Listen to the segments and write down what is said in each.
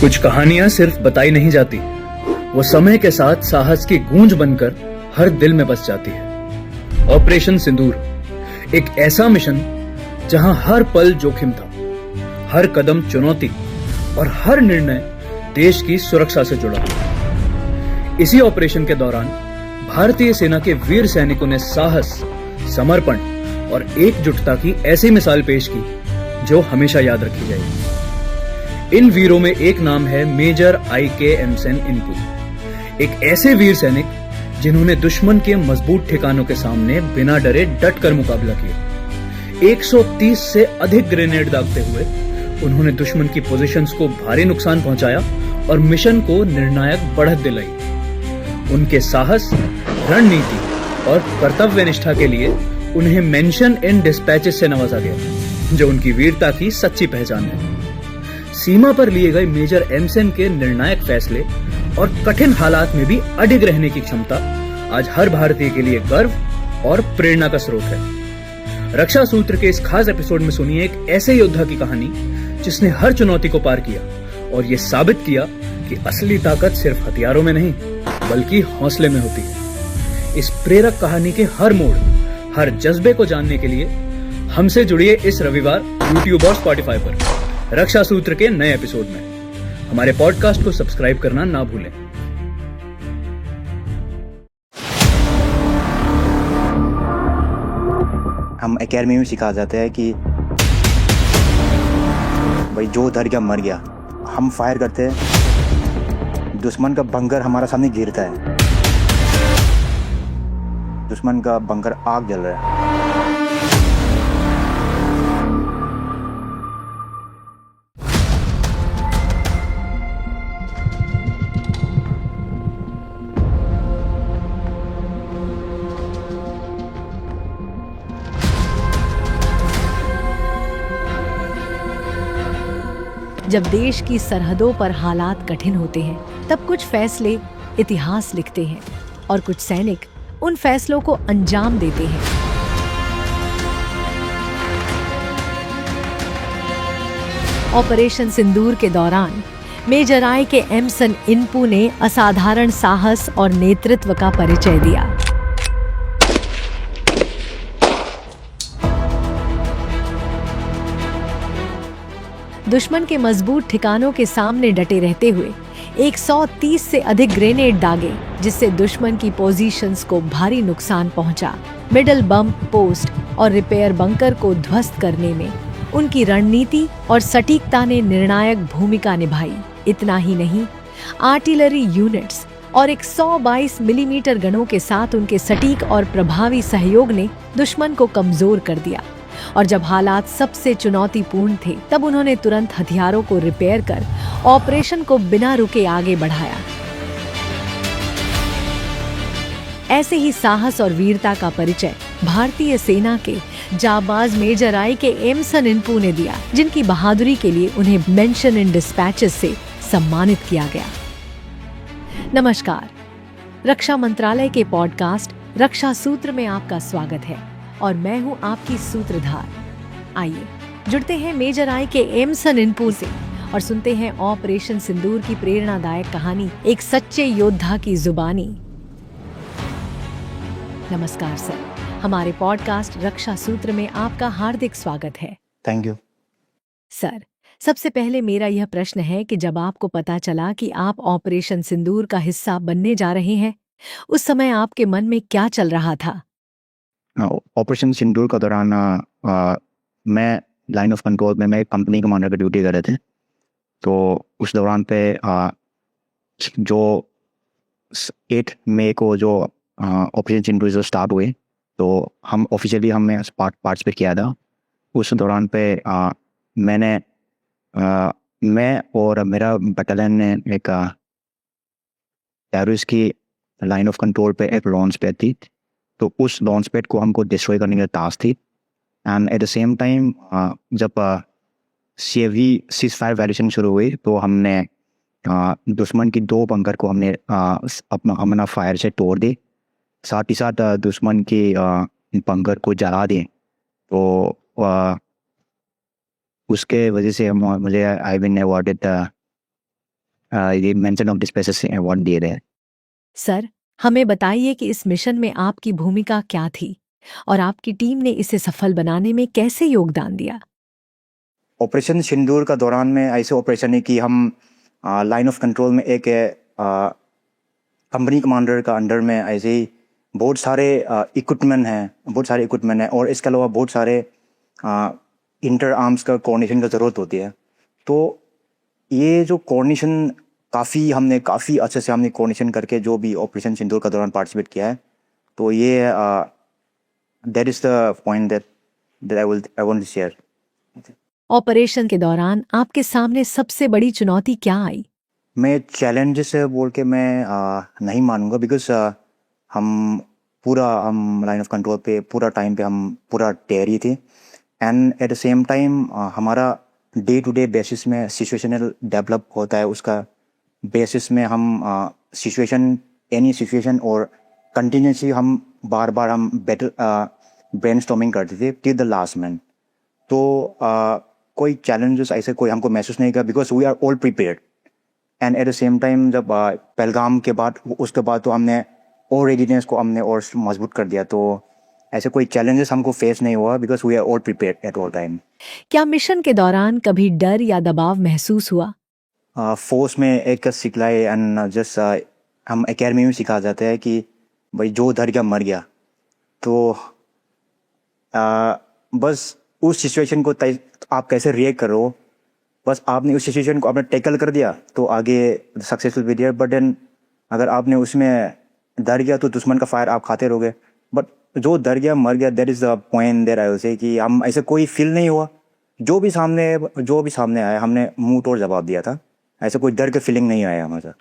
कुछ कहानियां सिर्फ बताई नहीं जाती, वो समय के साथ साहस की गूंज बनकर हर दिल में बस जाती है। ऑपरेशन सिंदूर, एक ऐसा मिशन जहां हर पल जोखिम था, हर कदम चुनौती और हर निर्णय देश की सुरक्षा से जुड़ा। इसी ऑपरेशन के दौरान भारतीय सेना के वीर सैनिकों ने साहस, समर्पण और एकजुटता की ऐसी मिसाल पेश की जो हमेशा याद रखी जाएगी। इन वीरों में एक नाम है मेजर I.K. एमसन इनपू, एक ऐसे वीर सैनिक जिन्होंने दुश्मन के मजबूत ठिकानों के सामने बिना डरे डटकर मुकाबला किया। 130 से अधिक ग्रेनेड दागते हुए उन्होंने दुश्मन की पोजीशंस को भारी नुकसान पहुंचाया और मिशन को निर्णायक बढ़त दिलाई। उनके साहस, रणनीति और कर्तव्य निष्ठा के लिए उन्हें मेंशन इन डिस्पैचेस से नवाजा गया, जो उनकी वीरता की सच्ची पहचान है। सीमा पर लिए गए मेजर एमसन के निर्णायक फैसले और कठिन हालात में भी अडिग रहने की क्षमता आज हर भारतीय के लिए गर्व और प्रेरणा का स्रोत है। रक्षा सूत्र के इस खास एपिसोड में सुनिए एक ऐसे योद्धा की कहानी जिसने हर चुनौती को पार किया और ये साबित किया कि असली ताकत सिर्फ हथियारों में नहीं बल्कि हौसले में होती है। इस प्रेरक कहानी के हर मोड़, हर जज्बे को जानने के लिए हमसे जुड़िए इस रविवार YouTube और Spotify पर रक्षा सूत्र के नए एपिसोड में। हमारे पॉडकास्ट को सब्सक्राइब करना ना भूलें। हम एकेडमी में सिखा जाते हैं कि भाई जो डर गया मर गया। हम फायर करते हैं, दुश्मन का बंकर हमारा सामने गिरता है, दुश्मन का बंकर आग जल रहा है। जब देश की सरहदों पर हालात कठिन होते हैं, तब कुछ फैसले इतिहास लिखते हैं और कुछ सैनिक उन फैसलों को अंजाम देते हैं। ऑपरेशन सिंदूर के दौरान मेजर I.K. एमसन इनपू ने असाधारण साहस और नेतृत्व का परिचय दिया। दुश्मन के मजबूत ठिकानों के सामने डटे रहते हुए 130 से अधिक ग्रेनेड दागे, जिससे दुश्मन की पोजीशंस को भारी नुकसान पहुंचा। मिडल बम पोस्ट और रिपेयर बंकर को ध्वस्त करने में उनकी रणनीति और सटीकता ने निर्णायक भूमिका निभाई। इतना ही नहीं, आर्टिलरी यूनिट्स और 122 मिलीमीटर गनों के साथ उनके सटीक और प्रभावी सहयोग ने दुश्मन को कमजोर कर दिया। और जब हालात सबसे चुनौतीपूर्ण थे, तब उन्होंने तुरंत हथियारों को रिपेयर कर ऑपरेशन को बिना रुके आगे बढ़ाया। ऐसे ही साहस और वीरता का परिचय भारतीय सेना के जाबाज मेजर I.K. एमसन इनपू ने दिया, जिनकी बहादुरी के लिए उन्हें मेंशन इन डिस्पैचेस से सम्मानित किया गया। नमस्कार, रक्षा मंत्रालय के पॉडकास्ट रक्षा सूत्र में आपका स्वागत है और मैं हूं आपकी सूत्रधार। आइए जुड़ते हैं मेजर I.K. एमसन इनपू से और सुनते हैं ऑपरेशन सिंदूर की प्रेरणादायक कहानी, एक सच्चे योद्धा की जुबानी। नमस्कार सर, हमारे पॉडकास्ट रक्षा सूत्र में आपका हार्दिक स्वागत है। थैंक यू सर, सबसे पहले मेरा यह प्रश्न है कि जब आपको पता चला कि आप ऑपरेशन सिंदूर का हिस्सा बनने जा रहे हैं, उस समय आपके मन में क्या चल रहा था? ऑपरेशन सिंदूर के दौरान मैं लाइन ऑफ कंट्रोल में मैं कंपनी कमांडर की ड्यूटी कर रहे थे। तो उस दौरान पे जो 8 मई को जो ऑपरेशन सिंदूर जो स्टार्ट हुए, तो हम ऑफिशियली हमने पार्टिसिपेट किया था। उस दौरान पे मैं और मेरा बटालियन ने एक टेररिस्ट की लाइन ऑफ कंट्रोल पे एक लॉन्च पैड थी, तो उस लॉन्च पैड को हमको डिस्ट्रॉय करने की टास्क थी। And at the same time जब CFV सीज़फायर वायलेशन शुरू हुई, तो हमने दुश्मन की 2 बंकर को हमने अपना फायर से तोड़ दी, साथ ही साथ दुश्मन की बंकर को जला दिए। तो उसके वजह से मुझे आई बिन अवार्डेड ये मेंशन ऑफ डिस्पेसेस से अवार्ड दिए रहे हैं। सर, हमें बताइए कि इस मिशन में आपकी भूमिका क्या थी और आपकी टीम ने इसे सफल बनाने में कैसे योगदान दिया। ऑपरेशन सिंदूर का दौरान में ऐसे ऑपरेशन है कि हम लाइन ऑफ कंट्रोल में एक कंपनी कमांडर का अंडर में ऐसे ही बहुत सारे इक्विपमेंट हैं और इसके अलावा बहुत सारे इंटर आर्म्स का कोऑर्डिनेशन का ज़रूरत होती है। तो ये जो कोऑर्डिनेशन हमने काफ़ी अच्छे से हमने कोऑर्डिनेशन करके जो भी ऑपरेशन सिंदूर का दौरान पार्टिसिपेट किया है। तो ये that is the point that I want to share. Operation के दौरान आपके सामने सबसे बड़ी चुनौती क्या आई। मैं चैलेंजेस बोल के मैं नहीं मानूंगा, बिकॉज हम लाइन ऑफ कंट्रोल पे पूरा टाइम पे हम पूरा तैयारी थे। And at the same time हमारा डे टू डे बेसिस में सिचुएशनल डेवलप होता है, उसका बेसिस में हम एनी सिचुएशन और कंटिन्यूसली हम बार बार हम ब्रेनस्टॉर्मिंग करते थे टिल द लास्ट मिनट। तो कोई चैलेंजेस ऐसे कोई हमको महसूस नहीं किया, because we are all prepared. And at the same time जब पहलगाम के बाद उसके बाद तो हमने और रेडीनेस को हमने और मजबूत कर दिया। तो ऐसे कोई चैलेंजेस हमको फेस नहीं हुआ, because we are all prepared at all time. क्या मिशन के दौरान कभी डर या दबाव महसूस हुआ। फोर्स में एक सिखलाई एंड जस्ट हम एकेडमी में सिखा जाते हैं कि भाई जो डर गया मर गया। तो बस उस सिचुएशन को आप कैसे रिएक्ट करो, बस आपने उस सिचुएशन को आपने टैकल कर दिया तो आगे सक्सेसफुल भी दिया। बट देन अगर आपने उसमें डर गया तो दुश्मन का फायर आप खाते रहोगे। बट जो डर गया मर गया, that is the point there I will say कि हम ऐसे कोई फील नहीं हुआ। जो भी सामने आया हमने मुंह तोड़ जवाब दिया था, ऐसे कोई डर का फीलिंग नहीं आया हमारे साथ।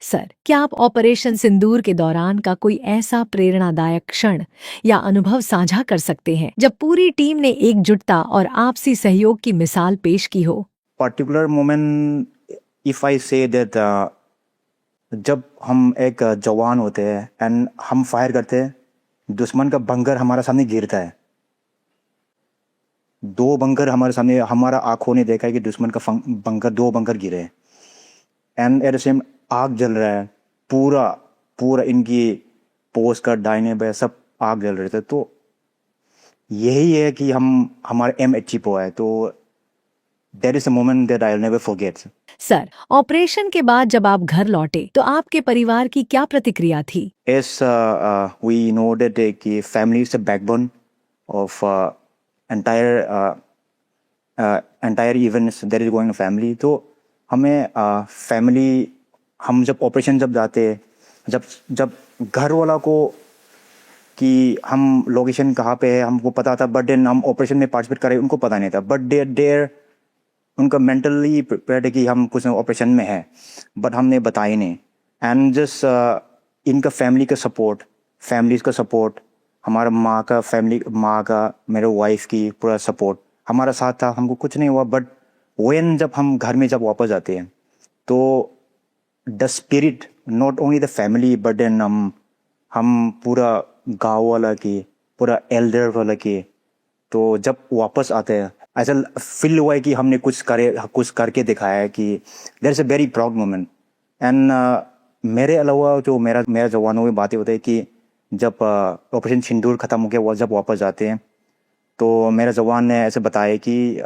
सर, क्या आप ऑपरेशन सिंदूर के दौरान का कोई ऐसा प्रेरणादायक क्षण या अनुभव साझा कर सकते हैं जब पूरी टीम ने एकजुटता और आपसी सहयोग की मिसाल पेश की हो। Particular moment if I say that, जब हम एक जवान होते हैं एंड हम फायर करते हैं, दुश्मन का बंकर हमारा सामने गिरता है। 2 बंकर हमारे सामने, हमारा आंखों ने देखा है कि दुश्मन का 2 बंकर गिरे। एंड एट द सेम आग जल रहा है, पूरा इनकी पोस्ट का दाहिने बाएं सब आग जल रहे थे। तो यही है कि हमारे एम अचीव हुआ है। तो that is a moment that I will never forget. Sir, operation के बाद जब आप घर लौटे तो आपके परिवार की क्या प्रतिक्रिया थी। Yes, we know that कि family is the backbone of entire events that is going on family। तो हमें family, हम जब ऑपरेशन जब जाते, जब घर वाला को कि हम लोकेशन कहाँ पे है हमको पता था, बट देन हम ऑपरेशन में पार्टिसिपेट कर रहे उनको पता नहीं था। बट देर उनका मेंटली प्रिपेयर्ड है कि हम कुछ ऑपरेशन में है, बट हमने बताया नहीं। एंड जस्ट इनका फैमिलीज का सपोर्ट, हमारा माँ का मेरे वाइफ की पूरा सपोर्ट हमारा साथ था, हमको कुछ नहीं हुआ। बट जब हम घर में जब वापस आते हैं तो the spirit, not only the family but then हम पूरा गाँव वाला की, पूरा एल्डर वाला की, तो जब वापस आते हैं ऐसा फील हुआ है कि हमने कुछ करके दिखाया है, कि there is a very proud moment. And मेरे अलावा जो मेरा जवानों में बातें होती है कि जब ऑपरेशन सिंदूर ख़त्म हो गया जब वापस जाते हैं तो मेरा जवान ने ऐसे बताया कि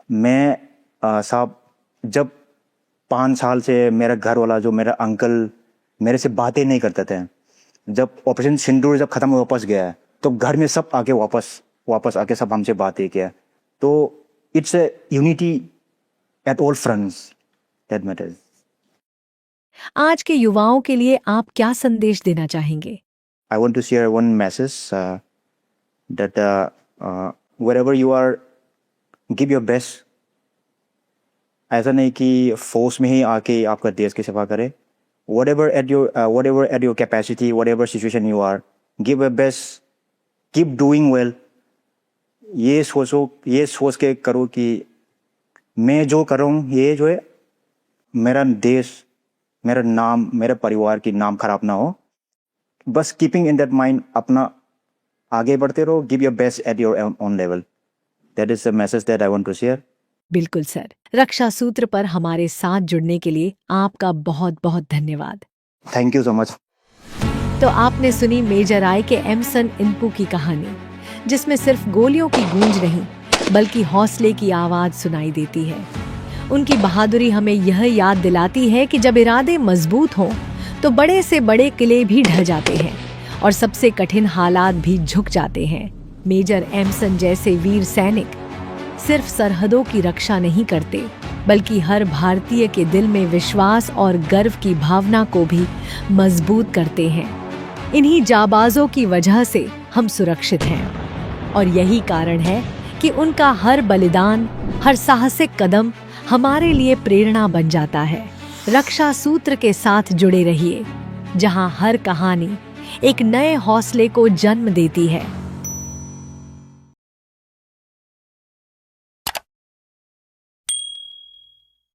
मैं साहब जब 5 साल से मेरा घर वाला जो मेरा अंकल मेरे से बातें नहीं करते थे, जब ऑपरेशन सिंदूर जब ख़त्म वापस गया है तो घर में सब आके वापस आके सब हमसे बातें किया। तो it's a unity at all fronts that matters. आज के युवाओं के लिए आप क्या संदेश देना चाहेंगे। I want to share one message that wherever you are, give your best। ऐसा नहीं कि फोर्स में ही आके आपका देश की सेवा करे। whatever at your capacity, whatever situation you are, give your best, keep doing well। ये सोच के करो कि मैं जो कर रहा हूँ ये जो है मेरा देश, मेरा नाम, मेरे परिवार की नाम खराब ना हो। बस कीपिंग इन दैट माइंड अपना आगे बढ़ते रहो। Give your best at your own level. That is the message that I want to share. बिल्कुल सर। रक्षा सूत्र पर हमारे साथ जुड़ने के लिए आपका बहुत बहुत धन्यवाद। Thank you so much. तो आपने सुनी मेजर आई के एमसन इनपू की कहानी, जिसमें सिर्फ गोलियों की गूंज नहीं बल्कि हौसले की आवाज सुनाई देती है। उनकी बहादुरी हमें यह याद दिलाती है कि जब इरादे मजबूत हों तो बड़े से बड़े किले भी ढह जाते हैं और सबसे कठिन हालात भी झुक जाते हैं। मेजर एमसन जैसे वीर सैनिक सिर्फ सरहदों की रक्षा नहीं करते बल्कि हर भारतीय के दिल में विश्वास और गर्व की भावना को भी मजबूत करते हैं। इन्हीं जाबाजों की वजह से हम सुरक्षित हैं और यही कारण है कि उनका हर बलिदान, हर साहसिक कदम हमारे लिए प्रेरणा बन जाता है। रक्षा सूत्र के साथ जुड़े रहिए, जहां हर कहानी एक नए हौसले को जन्म देती है।